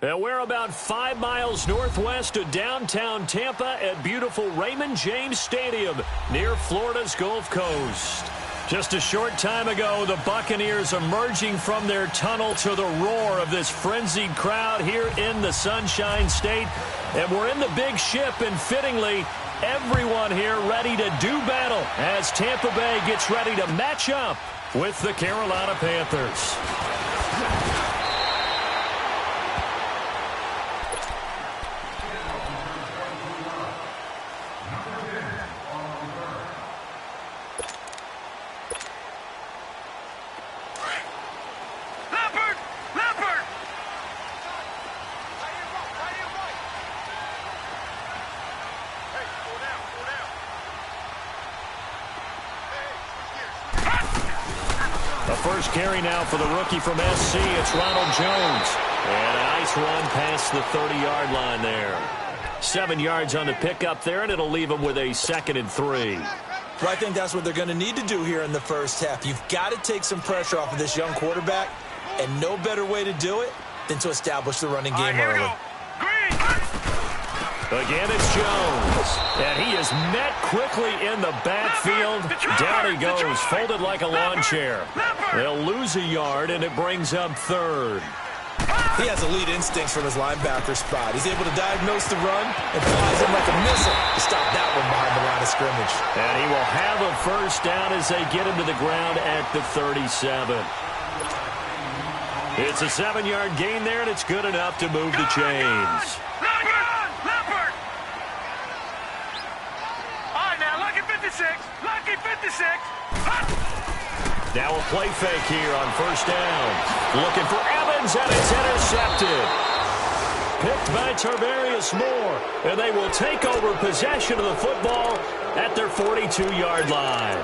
And we're about 5 miles northwest of downtown Tampa at beautiful Raymond James Stadium near Florida's Gulf Coast. Just a short time ago, the Buccaneers emerging from their tunnel to the roar of this frenzied crowd here in the Sunshine State. And we're in the big ship, and fittingly, everyone here ready to do battle as Tampa Bay gets ready to match up with the Carolina Panthers. First carry now for the rookie from SC. It's Ronald Jones. And a nice run past the 30-yard line there. 7 yards on the pickup there, and it'll leave him with a 2nd and 3. Well, I think that's what they're going to need to do here in the first half. You've got to take some pressure off of this young quarterback, and no better way to do it than to establish the running game early. Again, it's Jones. And he is met quickly in the backfield. Down he goes, folded like a lawn chair. They'll lose a yard, and it brings up 3rd. He has elite instincts from his linebacker spot. He's able to diagnose the run and flies him like a missile to stop that one behind the line of scrimmage. And he will have a first down as they get him to the ground at the 37. It's a 7-yard gain there, and it's good enough to move the chains. Lucky 56. Now a play fake here on first down. Looking for Evans, and it's intercepted. Picked by Tarvarius Moore, and they will take over possession of the football at their 42-yard line.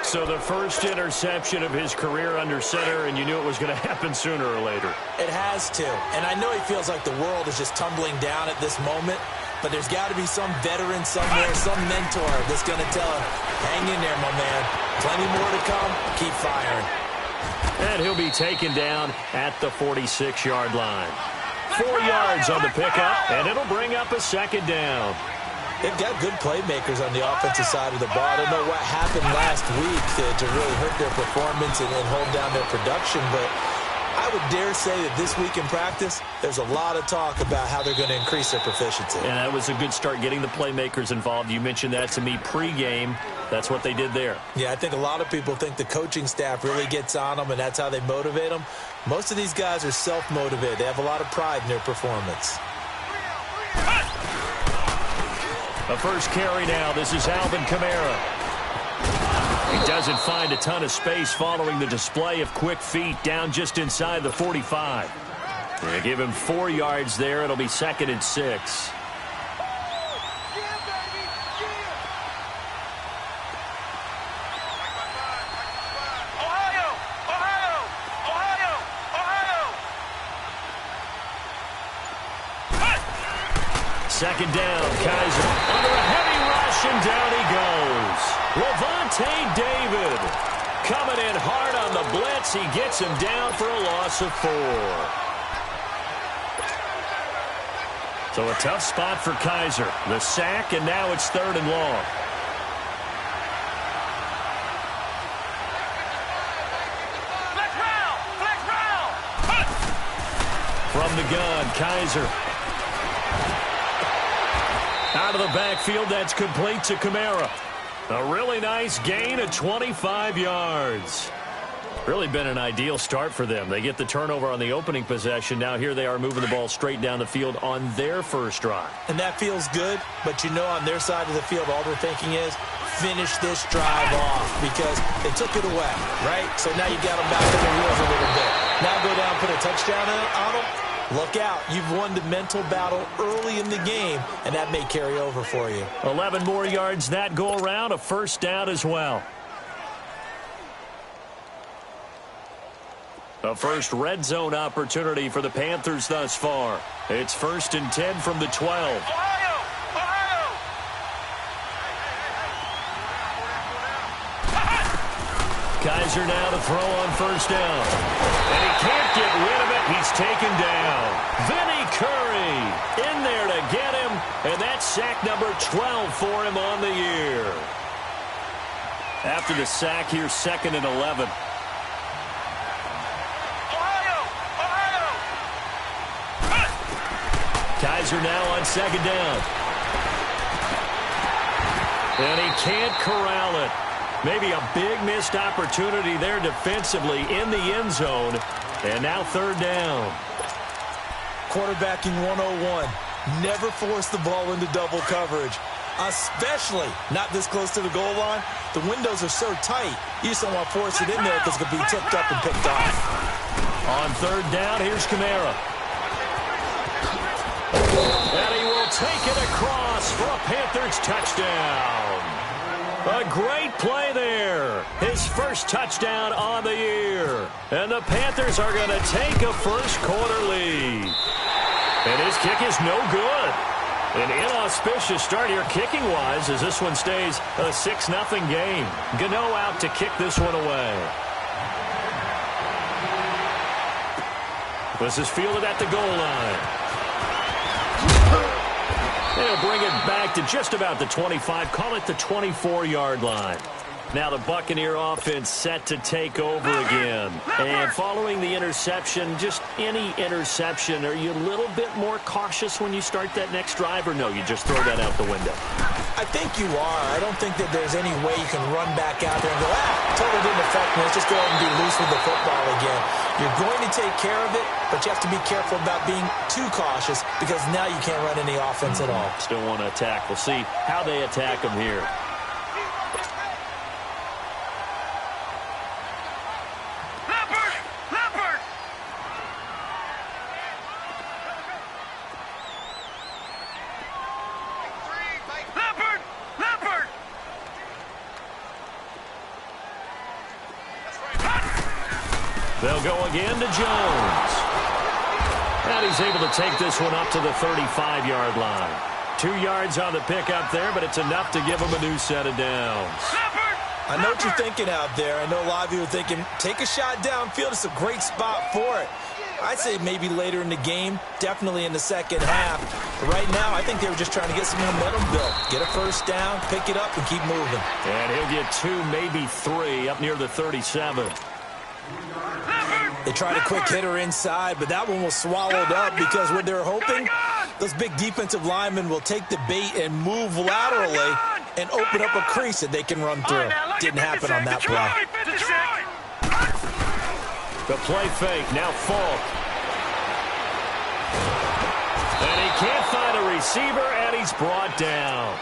So the first interception of his career under center, and you knew it was going to happen sooner or later. It has to, and I know he feels like the world is just tumbling down at this moment, but there's got to be some veteran somewhere, some mentor that's going to tell him, hang in there, my man. Plenty more to come. Keep firing. And he'll be taken down at the 46-yard line. 4 yards on the pickup, and it'll bring up a 2nd down. They've got good playmakers on the offensive side of the ball. I don't know what happened last week to really hurt their performance and hold down their production, but I would dare say that this week in practice, there's a lot of talk about how they're going to increase their proficiency. And that was a good start, getting the playmakers involved. You mentioned that to me pregame. That's what they did there. Yeah, I think a lot of people think the coaching staff really gets on them, and that's how they motivate them. Most of these guys are self-motivated. They have a lot of pride in their performance. A first carry now. This is Alvin Kamara. He doesn't find a ton of space following the display of quick feet down just inside the 45. They give him 4 yards there. It'll be 2nd and 6. Second down, Kaiser under a heavy rush, and down he goes. Levante David coming in hard on the blitz. He gets him down for a loss of 4. So a tough spot for Kaiser. The sack, and now it's 3rd and long. From the gun, Kaiser. Out of the backfield, that's complete to Kamara. A really nice gain of 25 yards. Really been an ideal start for them. They get the turnover on the opening possession. Now here they are moving the ball straight down the field on their first drive. And that feels good, but you know on their side of the field, all they're thinking is, finish this drive off, because they took it away, right? So now you got them back on their wheels a little bit. Now go down, put a touchdown on them. Look out. You've won the mental battle early in the game, and that may carry over for you. 11 more yards that go around, a first down as well. A first red zone opportunity for the Panthers thus far. It's 1st and 10 from the 12. Kaiser now to throw on first down. And he can't get rid of it. He's taken down. Vinny Curry in there to get him. And that's sack number 12 for him on the year. After the sack, here's 2nd and 11. Kaiser now on 2nd down. And he can't corral it. Maybe a big missed opportunity there defensively in the end zone. And now 3rd down. Quarterbacking 101. Never force the ball into double coverage, especially not this close to the goal line. The windows are so tight, you just don't want to force it in there because it could be tipped up and picked off. On 3rd down, here's Kamara. And he will take it across for a Panthers touchdown. A great play there. His first touchdown on the year. And the Panthers are going to take a first-quarter lead. And his kick is no good. An inauspicious start here kicking-wise as this one stays a 6-0 game. Gano out to kick this one away. This is fielded at the goal line. They'll bring it back to just about the 25. Call it the 24-yard line. Now the Buccaneer offense set to take over again. And following the interception, just any interception, are you a little bit more cautious when you start that next drive, or no, you just throw that out the window? I think you are. I don't think that there's any way you can run back out there and go, totally didn't affect me. Let's just go out and be loose with the football again. You're going to take care of it, but you have to be careful about being too cautious because now you can't run any offense at all. Still want to attack. We'll see how they attack them here. They'll go again to Jones. And he's able to take this one up to the 35-yard line. 2 yards on the pickup there, but it's enough to give him a new set of downs. I know what you're thinking out there. I know a lot of you are thinking, take a shot downfield. It's a great spot for it. I'd say maybe later in the game, definitely in the second half. But right now, I think they were just trying to get some momentum built. Get a first down, pick it up, and keep moving. And he'll get 2, maybe 3, up near the 37. They tried a quick hitter inside, but that one was swallowed up because what they're hoping, those big defensive linemen will take the bait and move laterally and open up a crease that they can run through. Didn't happen on that play. The play fake, now Falk. And he can't find a receiver, and he's brought down.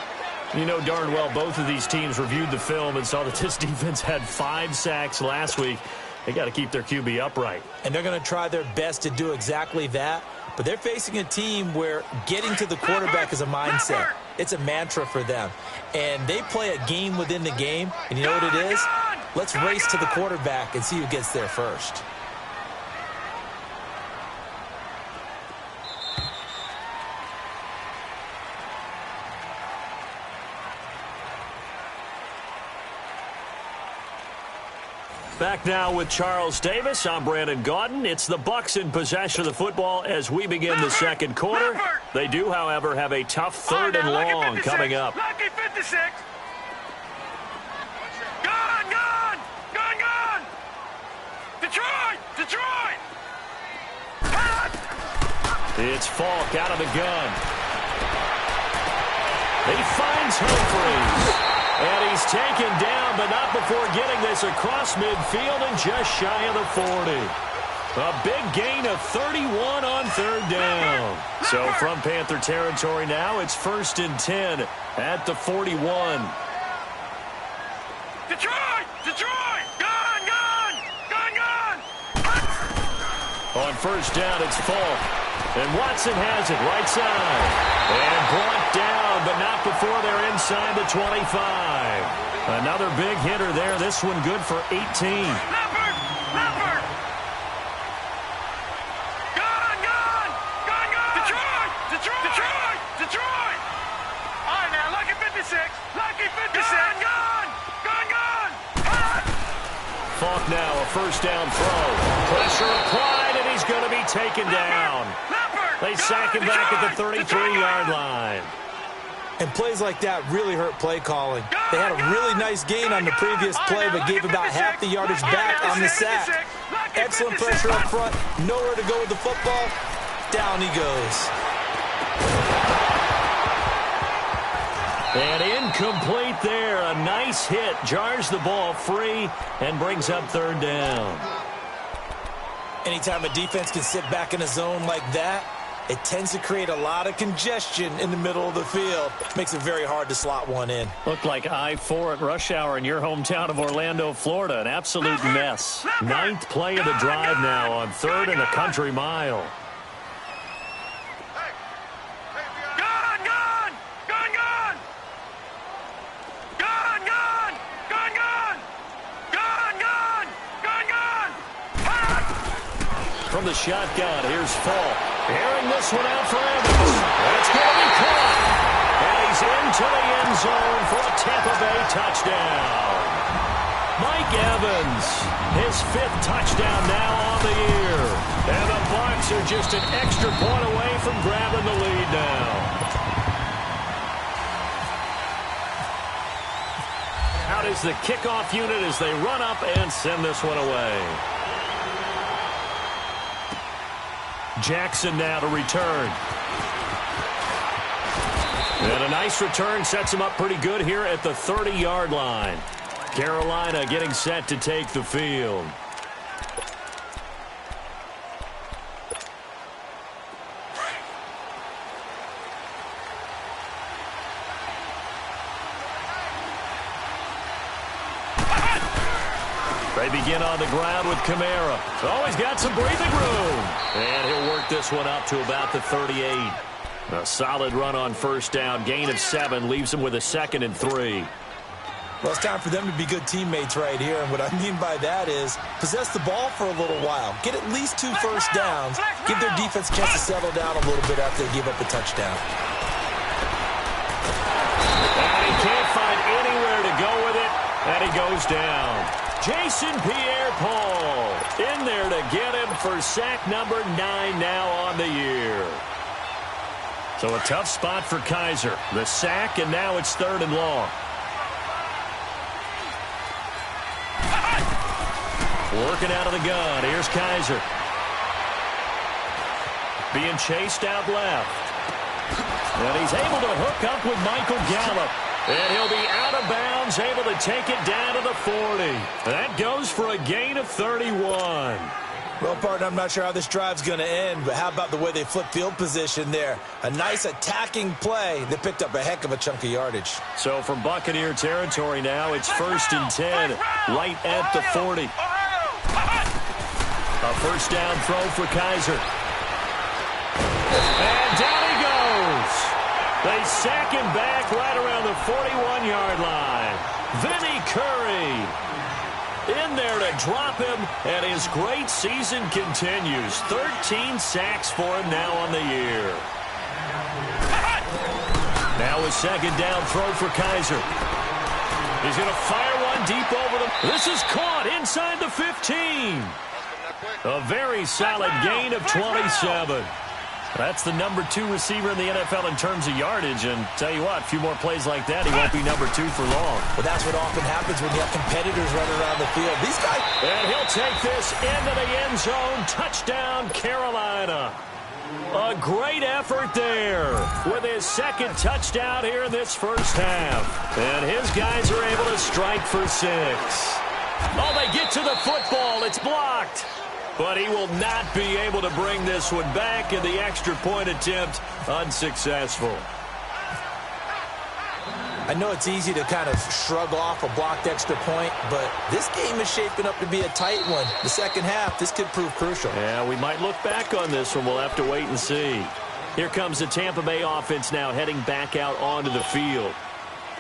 You know darn well both of these teams reviewed the film and saw that this defense had 5 sacks last week. They got to keep their QB upright. And they're going to try their best to do exactly that. But they're facing a team where getting to the quarterback is a mindset. It's a mantra for them. And they play a game within the game. And you know what it is? Let's race to the quarterback and see who gets there first. Back now with Charles Davis. I'm Brandon Gaudin. It's the Bucs in possession of the football as we begin the second quarter. They do, however, have a tough 3rd and long coming up. Lucky 56. Gone! Detroit! It's Falk out of the gun. He finds Humphries. And he's taken down, but not before getting this across midfield and just shy of the 40. A big gain of 31 on 3rd down. So from Panther territory now, it's 1st and 10 at the 41. Detroit! Gone! On first down, it's Falk. And Watson has it right side. And brought down, but not before they're inside the 25. Another big hitter there. This one good for 18. Leopard! Gone! Detroit! All right, now, lucky 56. Gone! Falk now, a first down throw. Pressure applied, and he's going to be taken down. They sack him back at the 33-yard line. And plays like that really hurt play calling. They had a really nice gain on the previous play, but gave about half the yardage back on the sack. Excellent pressure up front. Nowhere to go with the football. Down he goes. And incomplete there. A nice hit. Jars the ball free and brings up third down. Anytime a defense can sit back in a zone like that, it tends to create a lot of congestion in the middle of the field. Makes it very hard to slot one in. Looked like I-4 at rush hour in your hometown of Orlando, Florida. An absolute mess. Ninth play of the drive now on 3rd and a country mile. From the shotgun, here's Falk. Airing this one out for Evans. That's going to be caught. And he's into the end zone for a Tampa Bay touchdown. Mike Evans, his 5th touchdown now on the year. And the Bucs are just an extra point away from grabbing the lead now. Out is the kickoff unit as they run up and send this one away. Jackson now to return. And a nice return sets him up pretty good here at the 30-yard line. Carolina getting set to take the field. They begin on the ground with Kamara. Oh, he's got some breathing room. And he'll work this one up to about the 38. A solid run on first down. Gain of 7 leaves him with a 2nd and 3. Well, it's time for them to be good teammates right here. And what I mean by that is possess the ball for a little while. Get at least 2 first downs. Give their defense a chance to settle down a little bit after they give up a touchdown. And he can't find anywhere to go with it. And he goes down. Jason Pierre-Paul in there to get him for sack number 9 now on the year. So a tough spot for Kaiser. The sack, and now it's 3rd and long. Working out of the gun. Here's Kaiser. Being chased out left. And he's able to hook up with Michael Gallup. And he'll be out of bounds, able to take it down to the 40. That goes for a gain of 31. Well, partner, I'm not sure how this drive's going to end, but how about the way they flip field position there? A nice attacking play that picked up a heck of a chunk of yardage. So from Buccaneer territory now, it's 1st and 10, right at the 40. A first down throw for Kaiser. And down he goes. They sack him back right around the 41-yard line. Vinny Curry in there to drop him, and his great season continues. 13 sacks for him now on the year. Now a 2nd down throw for Kaiser. He's going to fire one deep over them. This is caught inside the 15. A very solid gain of 27. That's the number 2 receiver in the NFL in terms of yardage. And tell you what, a few more plays like that, he won't be number 2 for long. Well, that's what often happens when you have competitors running around the field. These guys... And he'll take this into the end zone. Touchdown, Carolina. A great effort there with his 2nd touchdown here in this first half. And his guys are able to strike for 6. Oh, they get to the football. It's blocked. But he will not be able to bring this one back, and the extra point attempt unsuccessful. I know it's easy to kind of shrug off a blocked extra point, but this game is shaping up to be a tight one. The second half, this could prove crucial. Yeah, we might look back on this one. We'll have to wait and see. Here comes the Tampa Bay offense now heading back out onto the field.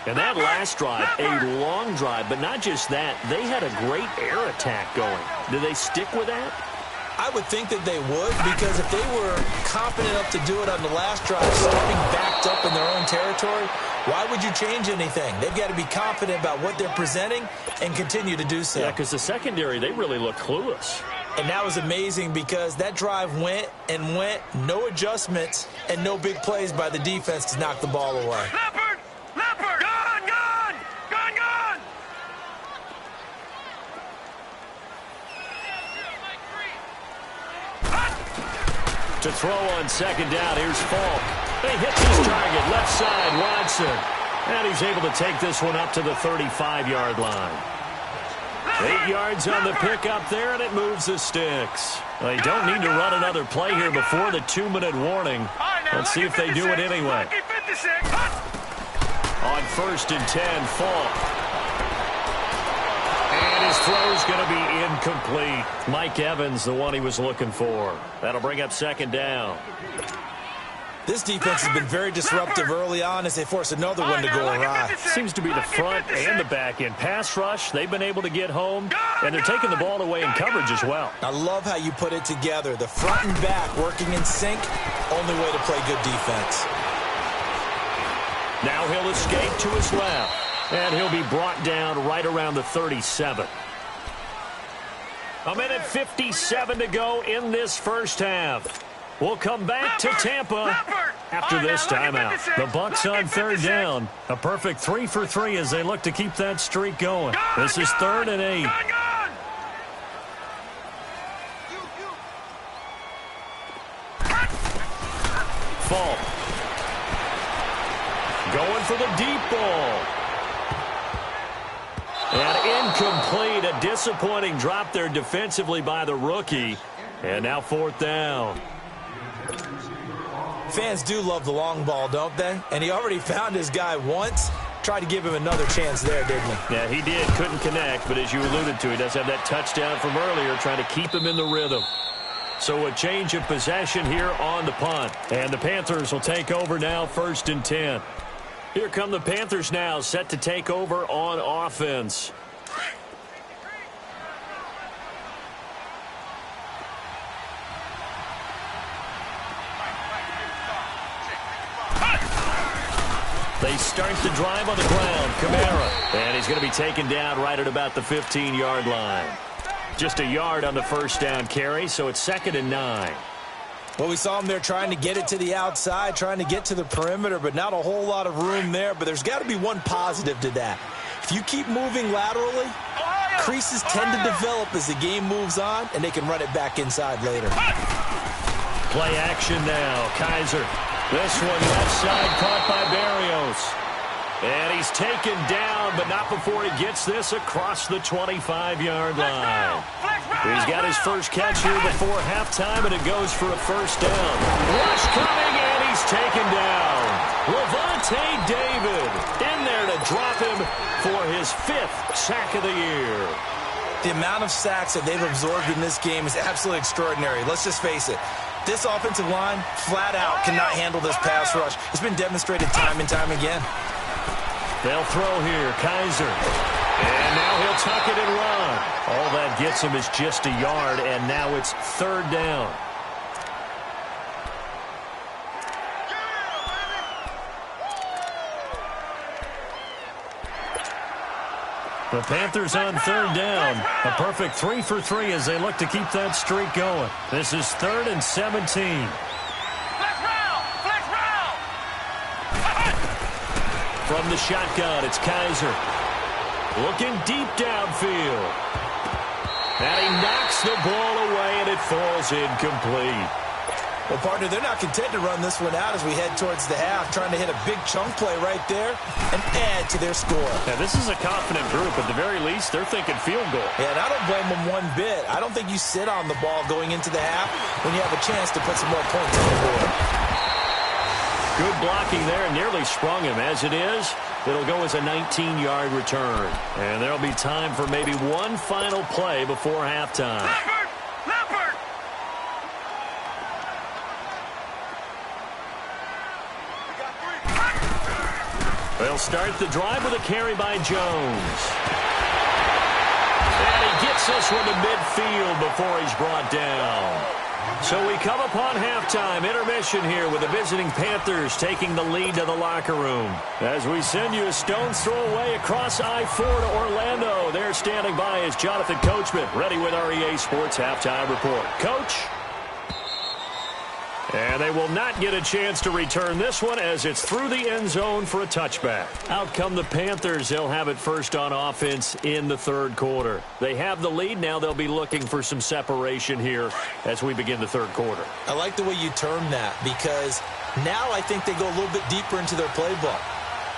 And that last drive, a long drive, but not just that. They had a great air attack going. Do they stick with that? I would think that they would, because if they were confident enough to do it on the last drive, starting backed up in their own territory, why would you change anything? They've got to be confident about what they're presenting and continue to do so. Yeah, because the secondary, they really look clueless. And that was amazing because that drive went and went, no adjustments, and no big plays by the defense to knock the ball away. Leopard! Leopard! Gone! Gone! Gone! Gone! To throw on second down, here's Falk. He hits his target, left side, Watson. And he's able to take this one up to the 35-yard line. 8 yards on the pickup there, and it moves the sticks. They don't need to run another play here before the 2-minute warning. Let's see if they do it anyway. On 1st and 10, Falk. And his throw's going to be incomplete. Mike Evans, the one he was looking for. That'll bring up second down. This defense has been very disruptive early on as they force another one to go awry. Seems to be the front and the back end. Pass rush, they've been able to get home, and they're taking the ball away in coverage as well. I love how you put it together. The front and back working in sync, only way to play good defense. Now he'll escape to his left, and he'll be brought down right around the 37. 1:57 to go in this first half. We'll come back to Tampa after this timeout. The Bucs on 3rd down. A perfect 3 for 3 as they look to keep that streak going. This is 3rd and 8. Falk. Going for the deep ball. And incomplete. A disappointing drop there defensively by the rookie. And now 4th down. Fans do love the long ball, don't they? And he already found his guy once. Tried to give him another chance there, didn't he? Yeah, he did. Couldn't connect, but as you alluded to, he does have that touchdown from earlier, trying to keep him in the rhythm. So a change of possession here on the punt. And the Panthers will take over now, 1st and 10. Here come the Panthers now, set to take over on offense. They start the drive on the ground. Kamara. And he's going to be taken down right at about the 15-yard line. Just a yard on the 1st down carry, so it's 2nd and 9. Well, we saw him there trying to get it to the outside, trying to get to the perimeter, but not a whole lot of room there. But there's got to be one positive to that. If you keep moving laterally, creases tend to develop as the game moves on, and they can run it back inside later. Play action now. Kaiser. This one left side caught by Barrios. And he's taken down, but not before he gets this across the 25-yard line. He's got his first catch here before halftime, and it goes for a 1st down. Rush coming, and he's taken down. Levante David in there to drop him for his 5th sack of the year. The amount of sacks that they've absorbed in this game is absolutely extraordinary. Let's just face it. This offensive line, flat out, cannot handle this pass rush. It's been demonstrated time and time again. They'll throw here. Kaiser. And now he'll tuck it and run. All that gets him is just a yard, and now it's 3rd down. The Panthers on 3rd down. A perfect 3 for 3 as they look to keep that streak going. This is 3rd and 17. Flex round! Flex round! From the shotgun, it's Kaiser. Looking deep downfield. And he knocks the ball away, and it falls incomplete. Well, partner, they're not content to run this one out as we head towards the half, trying to hit a big chunk play right there and add to their score. Now, this is a confident group. At the very least, they're thinking field goal. Yeah, and I don't blame them one bit. I don't think you sit on the ball going into the half when you have a chance to put some more points on the board. Good blocking there, and nearly sprung him. As it is, it'll go as a 19-yard return. And there'll be time for maybe one final play before halftime. Leopard! Leopard! They'll start the drive with a carry by Jones. And he gets Gets this one to midfield before he's brought down. So we come upon halftime intermission here with the visiting Panthers taking the lead to the locker room. As we send you a stone's throw away across I-4 to Orlando. There standing by is Jonathan Coachman, ready with our EA Sports Halftime Report. Coach? And they will not get a chance to return this one as it's through the end zone for a touchback. Out come the Panthers. They'll have it first on offense in the third quarter. They have the lead. Now they'll be looking for some separation here as we begin the third quarter. I like the way you term that because now I think they go a little bit deeper into their playbook.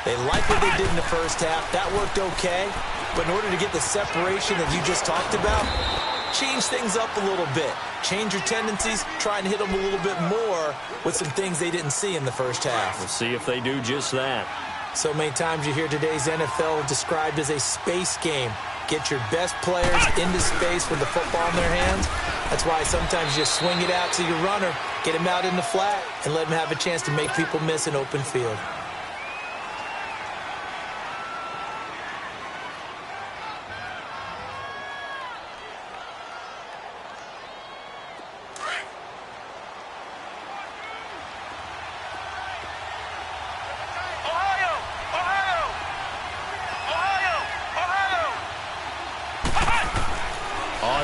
They like what they did in the first half. That worked okay. But in order to get the separation that you just talked about, change things up a little bit. Change your tendencies, try and hit them a little bit more with some things they didn't see in the first half. We'll see if they do just that. So many times you hear today's NFL described as a space game. Get your best players into space with the football in their hands. That's why sometimes you just swing it out to your runner, get him out in the flat, and let him have a chance to make people miss an open field.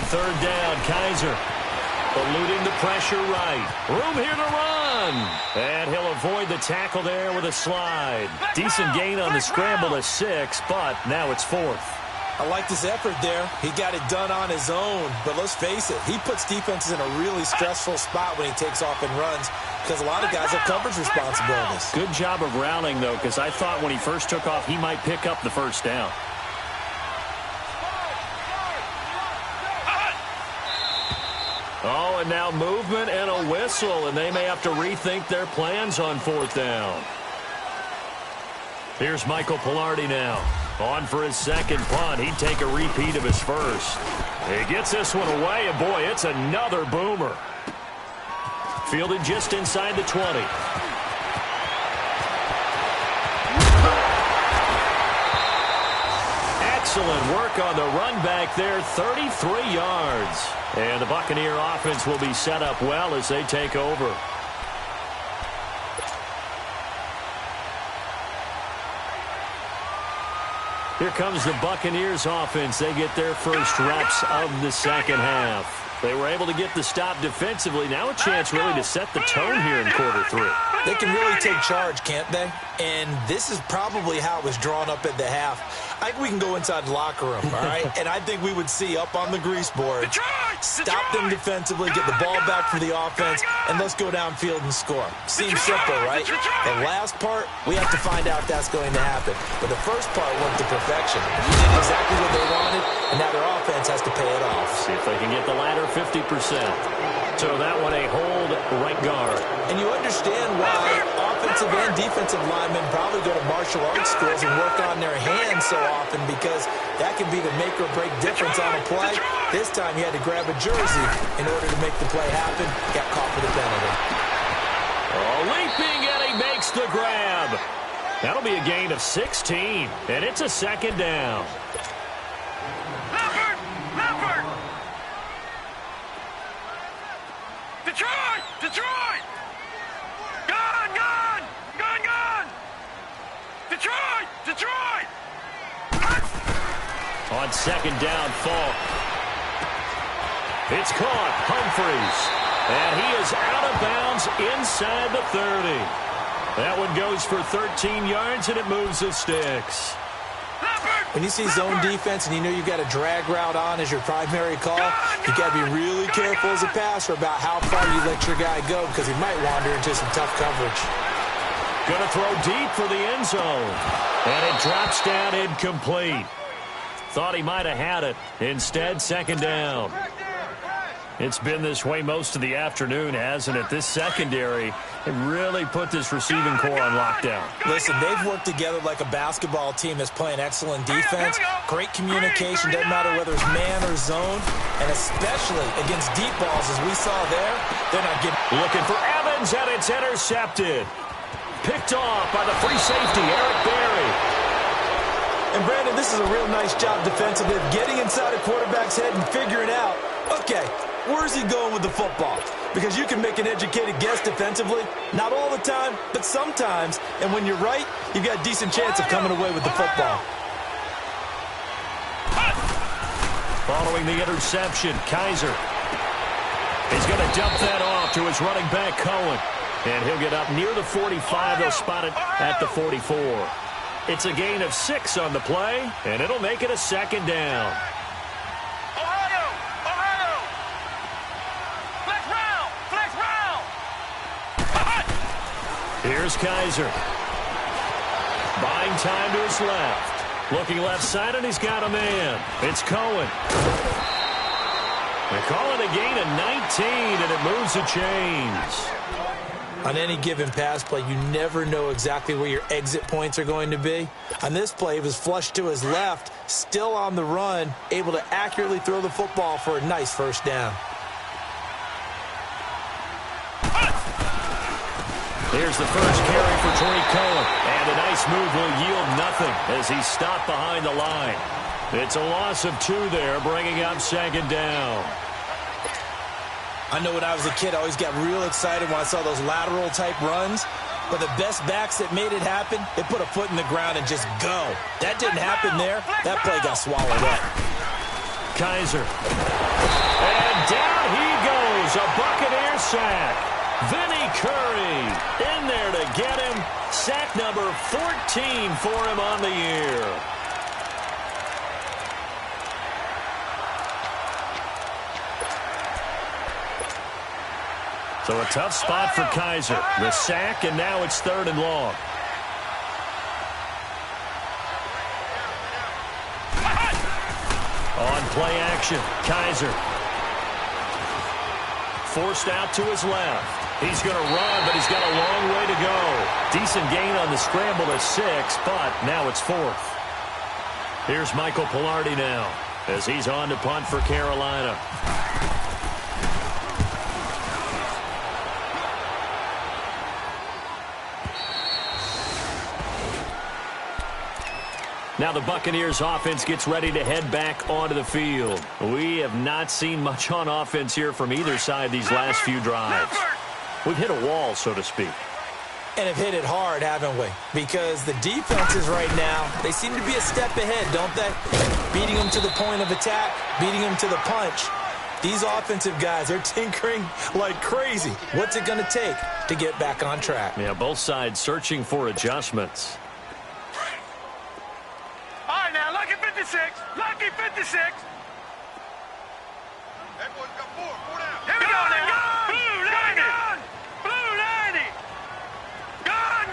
Third down, Kaiser eluding the pressure right. Room here to run. And he'll avoid the tackle there with a slide. Decent gain on the scramble to 6, but now it's 4th. I like this effort there. He got it done on his own. But let's face it, he puts defenses in a really stressful spot when he takes off and runs because a lot of guys have coverage responsibilities. Good job of routing, though, because I thought when he first took off, he might pick up the first down. Oh, and now movement and a whistle, and they may have to rethink their plans on 4th down. Here's Michael Pilardi now. On for his second punt. He'd take a repeat of his first. He gets this one away, and boy, it's another boomer. Fielded just inside the 20. Excellent work on the run back there, 33 yards. And the Buccaneer offense will be set up well as they take over. Here comes the Buccaneers offense. They get their first reps of the second half. They were able to get the stop defensively. Now a chance really to set the tone here in quarter 3. They can really take charge, can't they? And this is probably how it was drawn up at the half. I think we can go inside the locker room, all right? And I think we would see up on the grease board, stop them defensively, get the ball back for the offense, and let's go downfield and score. Seems simple, right? The last part, we have to find out if that's going to happen. But the first part went to perfection. They did exactly what they wanted, and now their offense has to pay it off. See if they can get the latter 50%. So that one a hold right guard. And you understand why offensive and defensive linemen probably go to martial arts schools and work on their hands so often because that can be the make or break difference on a play. This time he had to grab a jersey in order to make the play happen. Got caught for the penalty. Oh, leaping, and he makes the grab. That'll be a gain of 16, and it's a second down. Detroit! Detroit! Gun! Gun! Gun! Gun! Detroit! Detroit! On second down, Falk. It's caught. Humphreys. And he is out of bounds inside the 30. That one goes for 13 yards, and it moves the sticks. When you see zone defense and you know you've got a drag route on as your primary call, you got to be really careful as a passer about how far you let your guy go because he might wander into some tough coverage. Going to throw deep for the end zone. And it drops down incomplete. Thought he might have had it. Instead, second down. It's been this way most of the afternoon, hasn't it? This secondary really put this receiving core on lockdown. Listen, they've worked together like a basketball team that's playing excellent defense. Great communication, doesn't matter whether it's man or zone. And especially against deep balls, as we saw there, they're not getting... Looking for Evans, and it's intercepted. Picked off by the free safety, Eric Berry. And, Brandon, this is a real nice job defensively of getting inside a quarterback's head and figuring out, okay, where's he going with the football? Because you can make an educated guess defensively, not all the time, but sometimes. And when you're right, you've got a decent chance of coming away with the football. Following the interception, Kaiser. He's going to dump that off to his running back, Cohen. And he'll get up near the 45. They'll spot it at the 44. It's a gain of 6 on the play, and it'll make it a second down. Here's Kaiser. Buying time to his left. Looking left side, and he's got a man. It's Cohen. They call it a gain of 19, and it moves the chains. On any given pass play, you never know exactly where your exit points are going to be. On this play, it was flushed to his left, still on the run, able to accurately throw the football for a nice first down. Here's the first carry for Tariq Cohen. And a nice move will yield nothing as he's stopped behind the line. It's a loss of 2 there, bringing up second down. I know when I was a kid, I always got real excited when I saw those lateral-type runs. But the best backs that made it happen, they put a foot in the ground and just go. That didn't happen there. That play got swallowed up. Kaiser. And down he goes. A Buccaneer sack. Vinny Curry in there to get him. Sack number 14 for him on the year. So a tough spot for Kaiser. The sack, and now it's 3rd and long. On play action, Kaiser. Forced out to his left. He's going to run, but he's got a long way to go. Decent gain on the scramble at 6, but now it's 4th. Here's Michael Pilardi now as he's on to punt for Carolina. Now the Buccaneers offense gets ready to head back onto the field. We have not seen much on offense here from either side these last few drives. We've hit a wall, so to speak. And have hit it hard, haven't we? Because the defenses right now, they seem to be a step ahead, don't they? Beating them to the point of attack, beating them to the punch. These offensive guys, they're tinkering like crazy. What's it going to take to get back on track? Yeah, both sides searching for adjustments. All right, now, lucky 56. Lucky 56. That boy's got 4 down. Here we go now. Blue 90. Blue 90. Gone.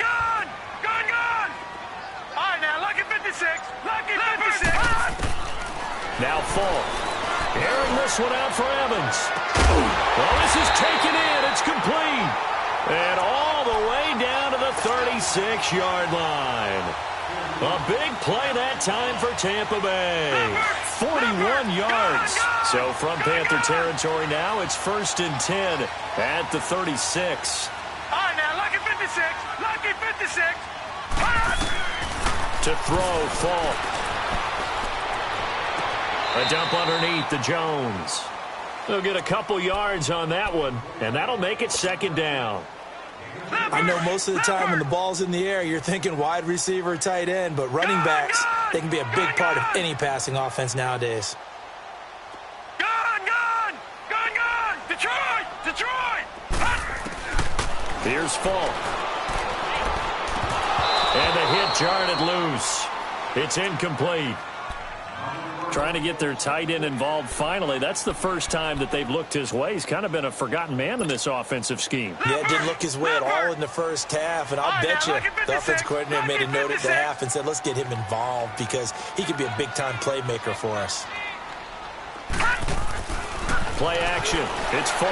All right, now, lucky 56. Lucky 56. Now Fall. Airing this one out for Evans. Well, this is taken in. It's complete. And all the way down to the 36-yard line. A big play that time for Tampa Bay. 41 yards. So from Panther territory now, it's 1st and 10 at the 36. All right, now, lucky 56. Lucky 56. To throw, Fall. A dump underneath to Jones. They'll get a couple yards on that one, and that'll make it 2nd down. I know most of the time when the ball's in the air, you're thinking wide receiver, tight end, but running backs, they can be a big part of any passing offense nowadays. Gone. Detroit. Here's Fall. And the hit jarred it loose. It's incomplete. Trying to get their tight end involved finally. That's the first time that they've looked his way. He's kind of been a forgotten man in this offensive scheme. Yeah, it didn't look his way at all in the first half, and I'll bet you the offense coordinator made a note at the half and said, let's get him involved because he could be a big-time playmaker for us. Play action. It's Fall.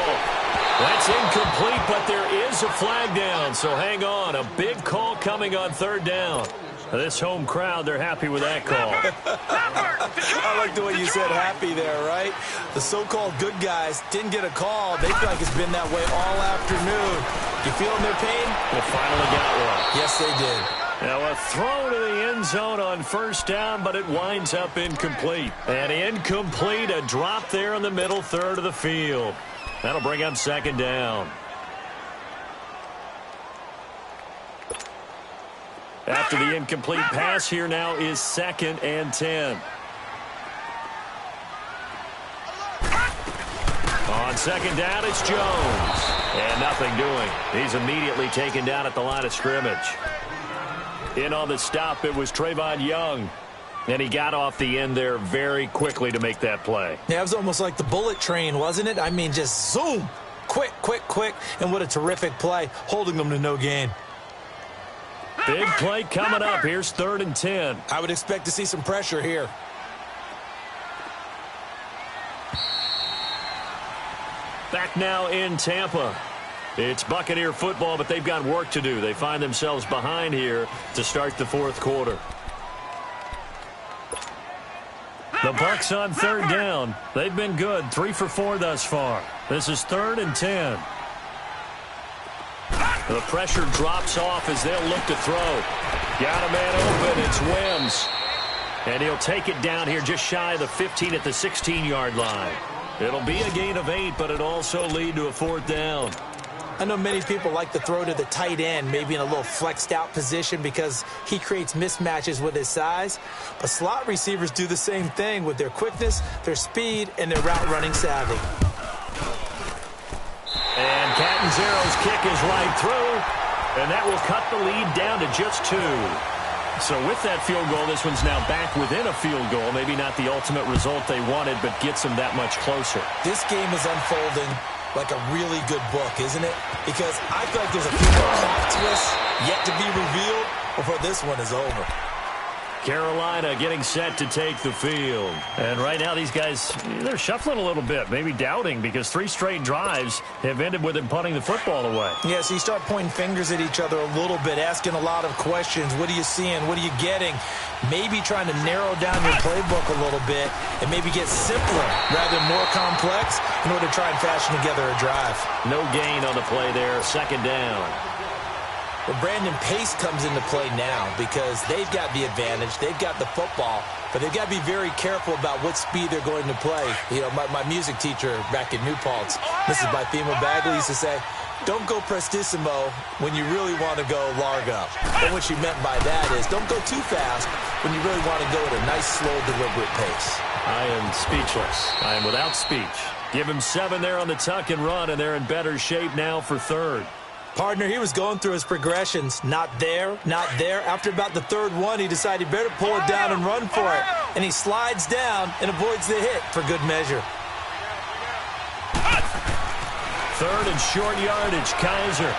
That's incomplete, but there is a flag down, so hang on. A big call coming on 3rd down. This home crowd, they're happy with that call. I like the way you said happy there, right? The so-called good guys didn't get a call. They feel like it's been that way all afternoon. You feeling their pain? They finally got one. Yes, they did. Now a throw to the end zone on first down, but it winds up incomplete. And incomplete, a drop there in the middle third of the field. That'll bring up second down. After the incomplete pass, here now is 2nd and 10. On second down, it's Jones. And nothing doing. He's immediately taken down at the line of scrimmage. In on the stop, it was Trayvon Young. And he got off the end there very quickly to make that play. Yeah, it was almost like the bullet train, wasn't it? I mean, just zoom. Quick, quick, quick. And what a terrific play, holding them to no gain. Big play coming up. Here's 3rd and 10. I would expect to see some pressure here. Back now in Tampa. It's Buccaneer football, but they've got work to do. They find themselves behind here to start the 4th quarter. The Bucs on 3rd down. They've been good. 3 for 4 thus far. This is 3rd and 10. The pressure drops off as they'll look to throw. Got a man open. It's Wims. And he'll take it down here just shy of the 15 at the 16-yard line. It'll be a gain of 8, but it'll also lead to a 4th down. I know many people like to throw to the tight end, maybe in a little flexed out position because he creates mismatches with his size. But slot receivers do the same thing with their quickness, their speed, and their route running savvy. And Catanzaro's kick is right through, and that will cut the lead down to just 2. So with that field goal, this one's now back within a field goal. Maybe not the ultimate result they wanted, but gets them that much closer. This game is unfolding like a really good book, isn't it? Because I feel like there's a few more plot twists yet to be revealed before this one is over. Carolina getting set to take the field. And right now these guys, they're shuffling a little bit, maybe doubting, because 3 straight drives have ended with them punting the football away. Yeah, so you start pointing fingers at each other a little bit, asking a lot of questions. What are you seeing? What are you getting? Maybe trying to narrow down your playbook a little bit and maybe get simpler rather than more complex in order to try and fashion together a drive. No gain on the play there, 2nd down. Well, Brandon, pace comes into play now because they've got the advantage. They've got the football, but they've got to be very careful about what speed they're going to play. You know, my music teacher back in New Paltz, Mrs. Bythema Bagley, used to say, don't go prestissimo when you really want to go largo. And what she meant by that is don't go too fast when you really want to go at a nice, slow, deliberate pace. I am speechless. I am without speech. Give him 7 there on the tuck and run, and they're in better shape now for 3rd. Partner, he was going through his progressions. Not there, not there. After about the 3rd one, he decided he better pull it down and run for it. And he slides down and avoids the hit for good measure. 3rd and short yardage, Kaiser.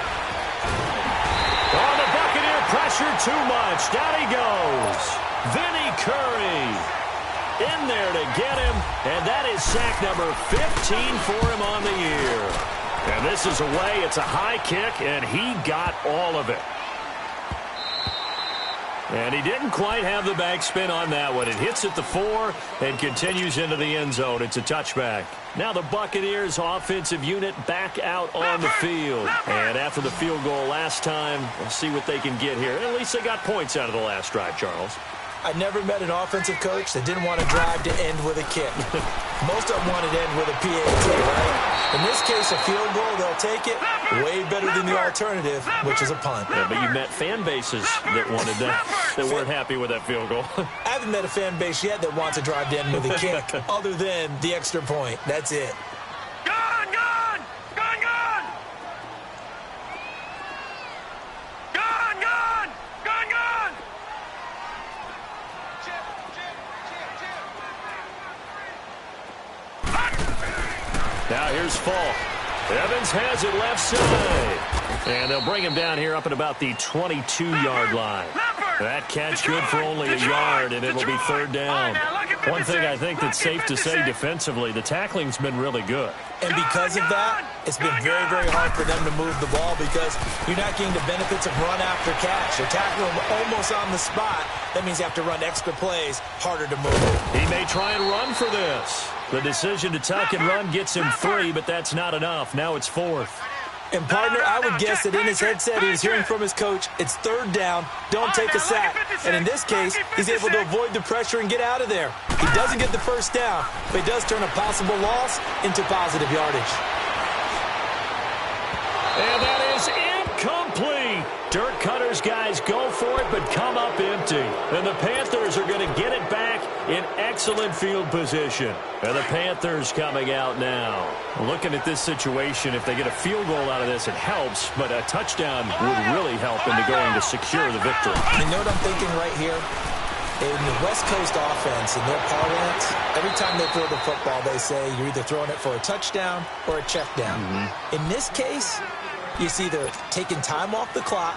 Oh, the Buccaneer pressure too much. Down he goes. Vinny Curry in there to get him. And that is sack number 15 for him on the year. And this is away. It's a high kick, and he got all of it. And he didn't quite have the backspin on that one. It hits at the 4 and continues into the end zone. It's a touchback. Now the Buccaneers offensive unit back out on the field. And after the field goal last time, we'll see what they can get here. At least they got points out of the last drive, Charles. I never met an offensive coach that didn't want to drive to end with a kick. Most of them wanted to end with a PAT, right? In this case, a field goal, they'll take it way better than the alternative, which is a punt. Yeah, but you met fan bases that wanted that, that weren't happy with that field goal. I haven't met a fan base yet that wants to drive to end with a kick other than the extra point. That's it. Gone, gone! Gone, gone! Gone, gone! Gone, gone! Now here's Falk. Evans has it left side. And they'll bring him down here up at about the 22-yard line. That catch good for only a yard, and it'll be 3rd down. One thing I think that's safe to say defensively, the tackling's been really good. And because of that, it's been very, very hard for them to move the ball because you're not getting the benefits of run after catch. You're tackling them almost on the spot. That means you have to run extra plays, harder to move. He may try and run for this. The decision to tuck and run gets him 3, but that's not enough. Now it's 4th. And, partner, I would guess that in his headset he was hearing from his coach, it's third down, don't take a sack. And in this case, he's able to avoid the pressure and get out of there. He doesn't get the first down, but he does turn a possible loss into positive yardage. And that is incomplete. Dirk Cutter's guys go for it, but come up empty. And the Panthers are going to get it back in excellent field position. And the Panthers coming out now. Looking at this situation, if they get a field goal out of this, it helps, but a touchdown would really help into going to secure the victory. You know what I'm thinking right here? In the West Coast offense, in their parlance, every time they throw the football, they say you're either throwing it for a touchdown or a check down. In this case, it's either taking time off the clock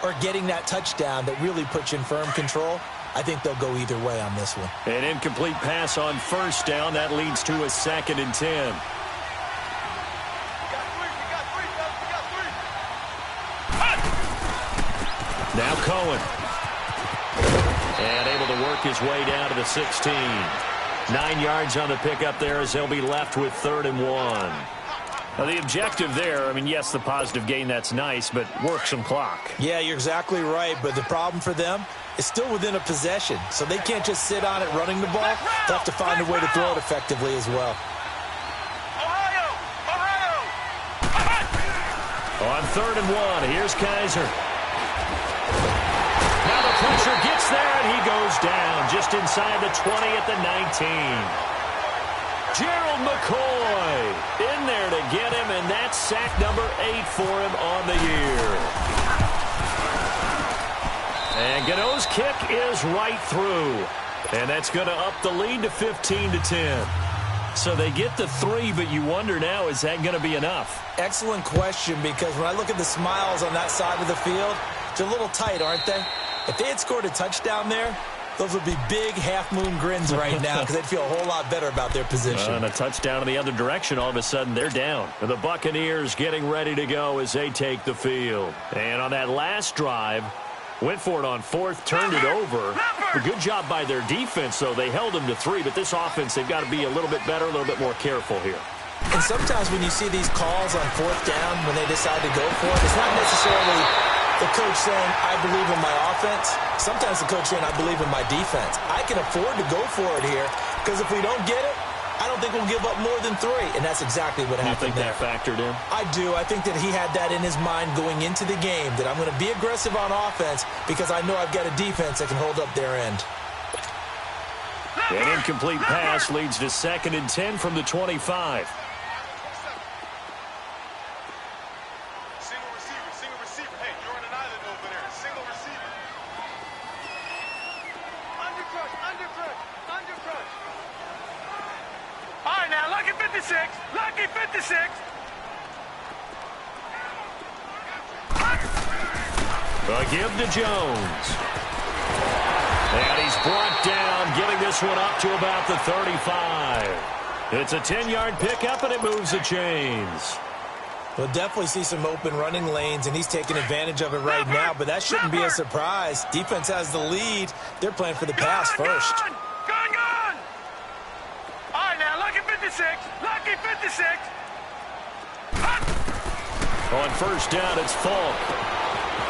or getting that touchdown that really puts you in firm control. I think they'll go either way on this one. An incomplete pass on first down. That leads to a 2nd and 10. Now Cohen. And able to work his way down to the 16. 9 yards on the pickup there as they'll be left with 3rd and 1. Now, the objective there, I mean, yes, the positive gain, that's nice, but work some clock. Yeah, you're exactly right, but the problem for them is still within a possession, so they can't just sit on it running the ball. They'll have to find a way to throw it effectively as well. On 3rd and 1, here's Kaiser. Now the pressure gets there, and he goes down just inside the 20 at the 19. Gerald McCoy in there to get him, and that's sack number 8 for him on the year. And Gano's kick is right through, and that's going to up the lead to 15-10. So they get the 3, but you wonder now, is that going to be enough? Excellent question, because when I look at the smiles on that side of the field, they're a little tight, aren't they? If they had scored a touchdown there, those would be big half-moon grins right now because they'd feel a whole lot better about their position. And a touchdown in the other direction, all of a sudden they're down. And the Buccaneers getting ready to go as they take the field. And on that last drive, went for it on 4th, turned it over. A good job by their defense, though. They held them to 3, but this offense, they've got to be a little bit better, a little bit more careful here. And sometimes when you see these calls on 4th down, when they decide to go for it, it's not necessarily the coach saying, I believe in my offense. Sometimes the coach saying, I believe in my defense. I can afford to go for it here because if we don't get it, I don't think we'll give up more than 3. And that's exactly what happened there. You think that factored in? I do. I think that he had that in his mind going into the game, that I'm going to be aggressive on offense because I know I've got a defense that can hold up their end. An incomplete pass leads to 2nd and 10 from the 25. Lucky 56. A give to Jones. And he's brought down, giving this one up to about the 35. It's a 10-yard pickup, and it moves the chains. We'll definitely see some open running lanes, and he's taking advantage of it right now, but that shouldn't be a surprise. Defense has the lead. They're playing for the pass first. Gone. All right, now, lucky 56. Lucky 56. On first down, it's Falk.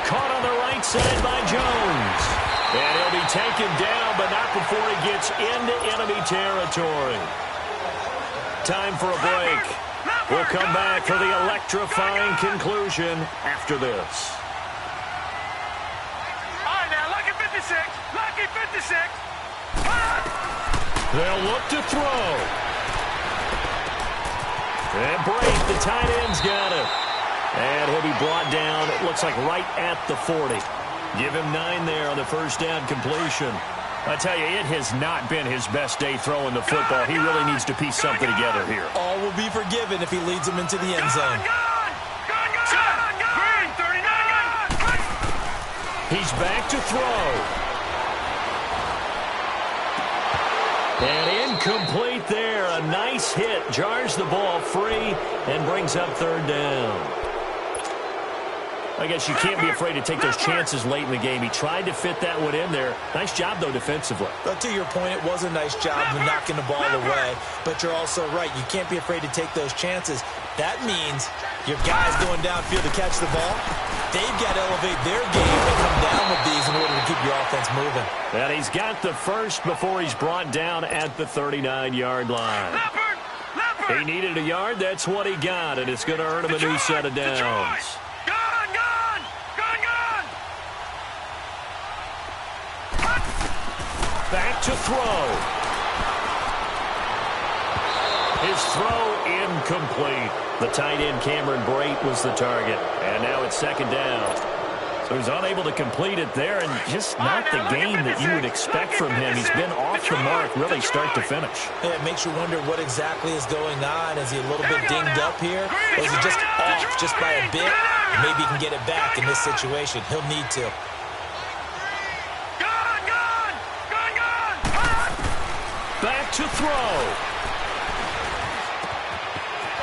Caught on the right side by Jones. And he'll be taken down, but not before he gets into enemy territory. Time for a break. We'll come back for the electrifying conclusion after this. All right, now, lucky 56. Lucky 56. They'll look to throw. And Brake, the tight end's got it. And he'll be brought down, it looks like right at the 40. Give him 9 there on the first down completion. I tell you, it has not been his best day throwing the football. He really needs to piece something together here. All will be forgiven if he leads them into the end zone. He's back to throw. And incomplete there. A nice hit. Jars the ball free and brings up third down. I guess you can't be afraid to take those chances late in the game. He tried to fit that one in there. Nice job, though, defensively. But to your point, it was a nice job of knocking the ball away. But you're also right. You can't be afraid to take those chances. That means your guys going downfield to catch the ball, they've got to elevate their game and come down with these in order to keep your offense moving. And he's got the first before he's brought down at the 39-yard line. He needed a yard. That's what he got, and it's going to earn him a new set of downs. Back to throw. His throw incomplete. The tight end, Cameron Brate, was the target. And now it's second down. So he's unable to complete it there, and just not the game that you would expect from him. He's been off the mark really start to finish. Yeah, it makes you wonder what exactly is going on. Is he a little bit dinged up here? Or is he just off just by a bit? Maybe he can get it back in this situation. He'll need to. Back to throw.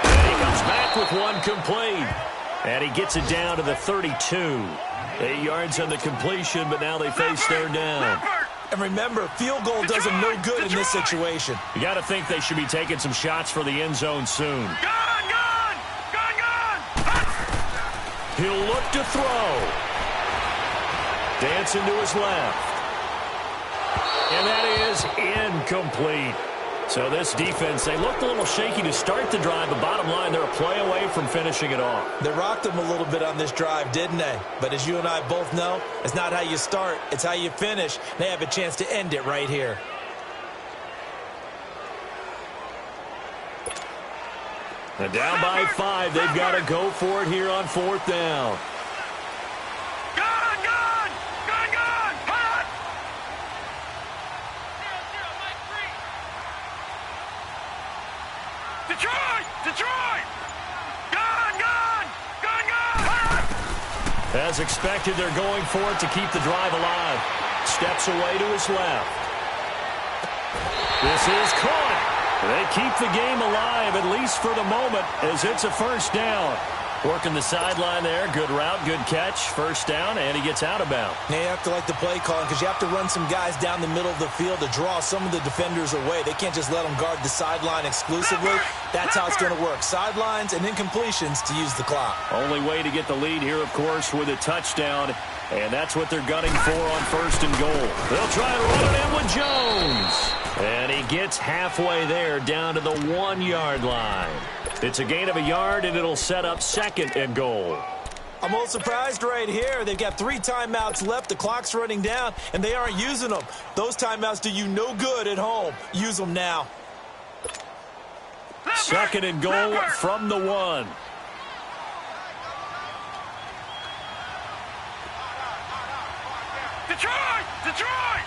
And he comes back with one complete. And he gets it down to the 32. 8 yards on the completion, but now they face third down. And remember, field goal does them no good in this situation. You got to think they should be taking some shots for the end zone soon. He'll look to throw. Dancing to his left. And that is incomplete. So this defense, they looked a little shaky to start the drive, but bottom line, they're a play away from finishing it off. They rocked them a little bit on this drive, didn't they? But as you and I both know, it's not how you start, it's how you finish. They have a chance to end it right here. And down by 5, they've got to go for it here on fourth down. Detroit! As expected, they're going for it to keep the drive alive. Steps away to his left. This is caught. They keep the game alive, at least for the moment, as it's a first down. Working the sideline there. Good route, good catch. First down, and he gets out of bounds. Now you have to like the play calling because you have to run some guys down the middle of the field to draw some of the defenders away. They can't just let them guard the sideline exclusively. That's how it's going to work. Sidelines and incompletions to use the clock. Only way to get the lead here, of course, with a touchdown. And that's what they're gunning for on first and goal. They'll try and run it in with Jones. And he gets halfway there down to the 1-yard line. It's a gain of a yard, and it'll set up second and goal. I'm a little surprised right here. They've got 3 timeouts left. The clock's running down, and they aren't using them. Those timeouts do you no good at home. Use them now. Second and goal from the 1. Detroit!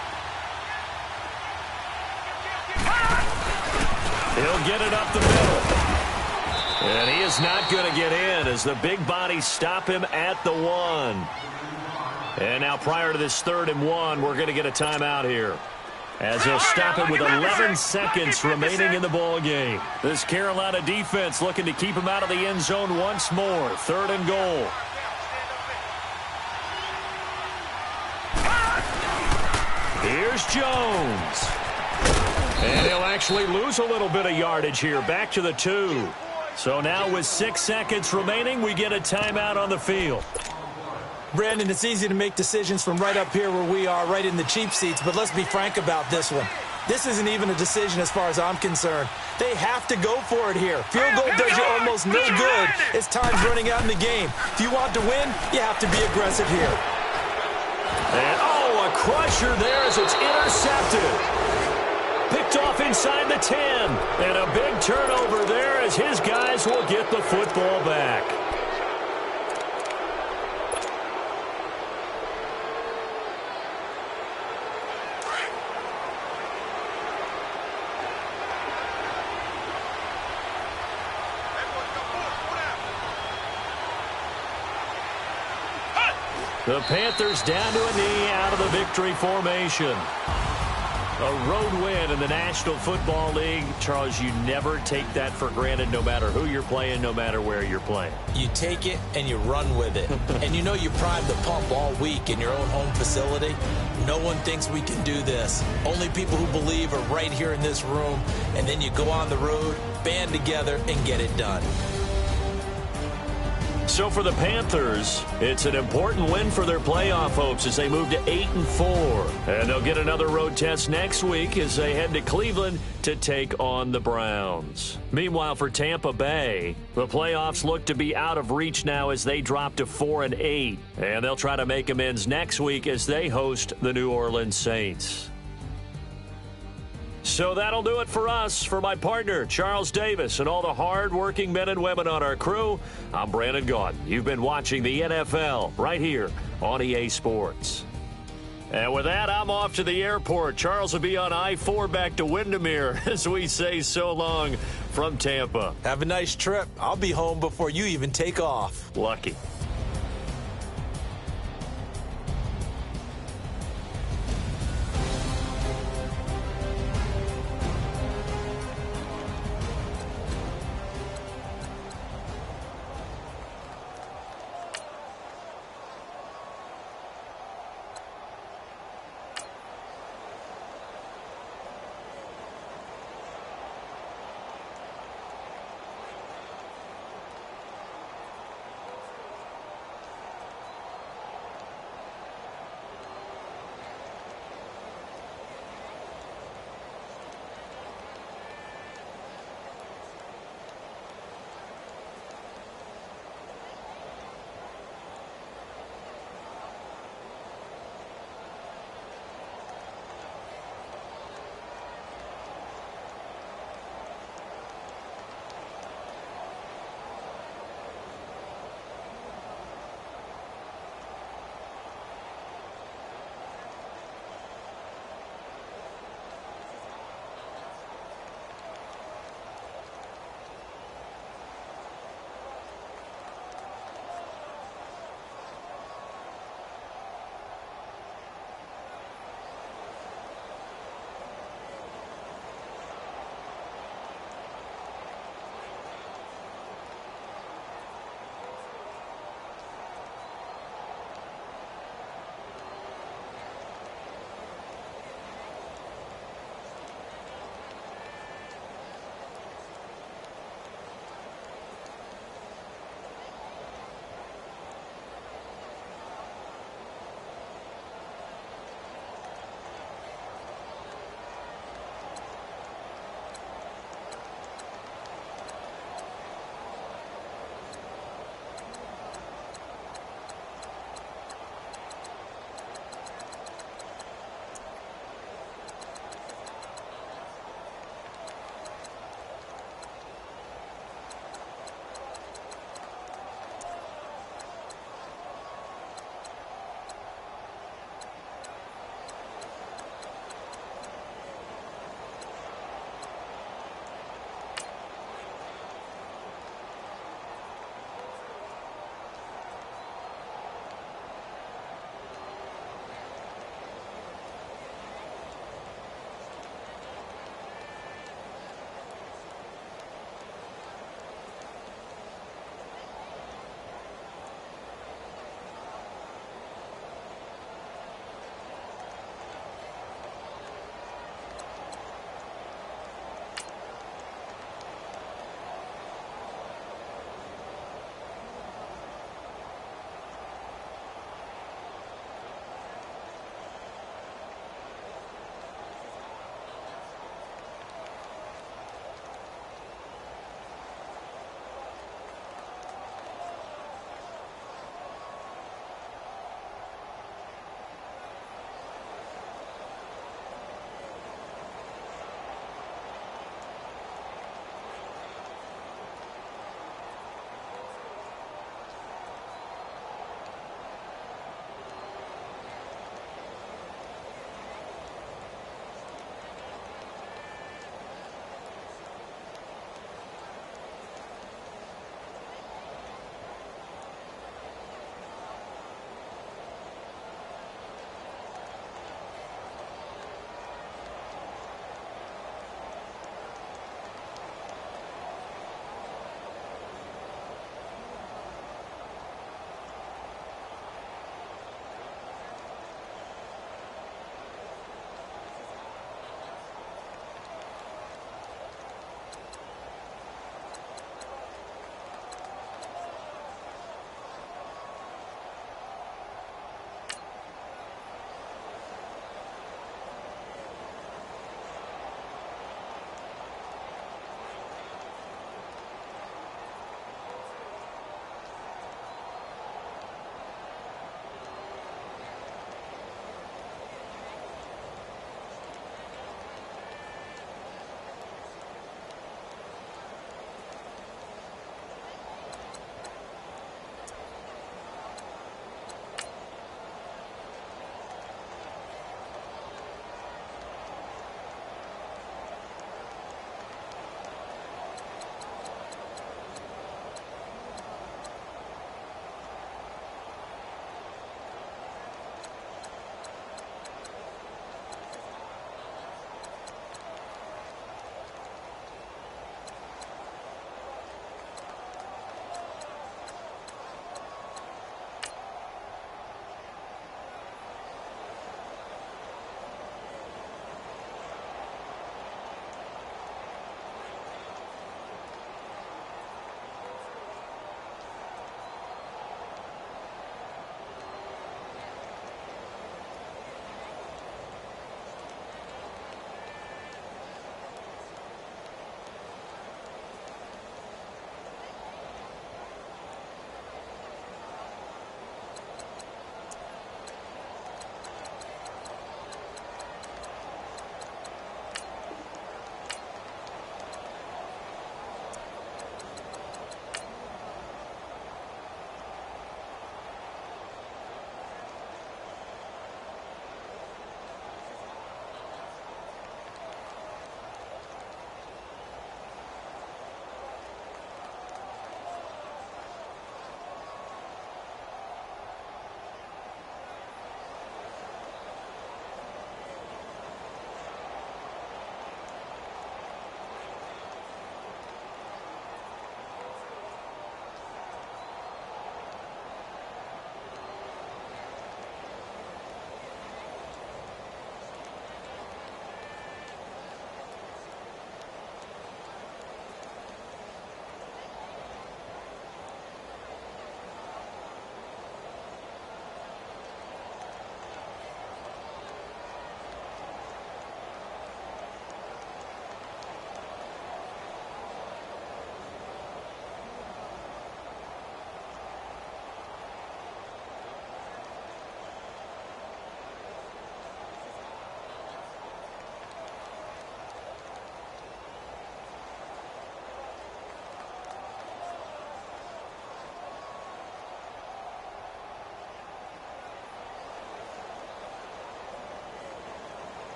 He'll get it up the middle. And he is not going to get in as the big bodies stop him at the 1. And now prior to this 3rd and 1, we're going to get a timeout here, as they'll stop it with 11 seconds remaining in the ball game. This Carolina defense looking to keep him out of the end zone once more. 3rd and goal. Here's Jones. And he'll actually lose a little bit of yardage here. Back to the 2. So now with 6 seconds remaining, we get a timeout on the field. Brandon, it's easy to make decisions from right up here where we are, right in the cheap seats, but let's be frank about this one. This isn't even a decision as far as I'm concerned. They have to go for it here. Field goal does you almost no good as time's running out in the game. If you want to win, you have to be aggressive here. And, a crusher there as it's intercepted. Picked off inside the 10. And a big turnover there as his guys will get the football back. The Panthers down to a knee out of the victory formation. A road win in the National Football League. Charles, you never take that for granted no matter who you're playing, no matter where you're playing. You take it and you run with it. And you know you primed the pump all week in your own home facility. No one thinks we can do this. Only people who believe are right here in this room. And then you go on the road, band together, and get it done. So for the Panthers, it's an important win for their playoff hopes as they move to 8-4. And they'll get another road test next week as they head to Cleveland to take on the Browns. Meanwhile, for Tampa Bay, the playoffs look to be out of reach now as they drop to 4-8. And they'll try to make amends next week as they host the New Orleans Saints. So that'll do it for us. For my partner, Charles Davis, and all the hard-working men and women on our crew, I'm Brandon Gaudin. You've been watching the NFL right here on EA Sports. And with that, I'm off to the airport. Charles will be on I-4 back to Windermere as we say so long from Tampa. Have a nice trip. I'll be home before you even take off. Lucky.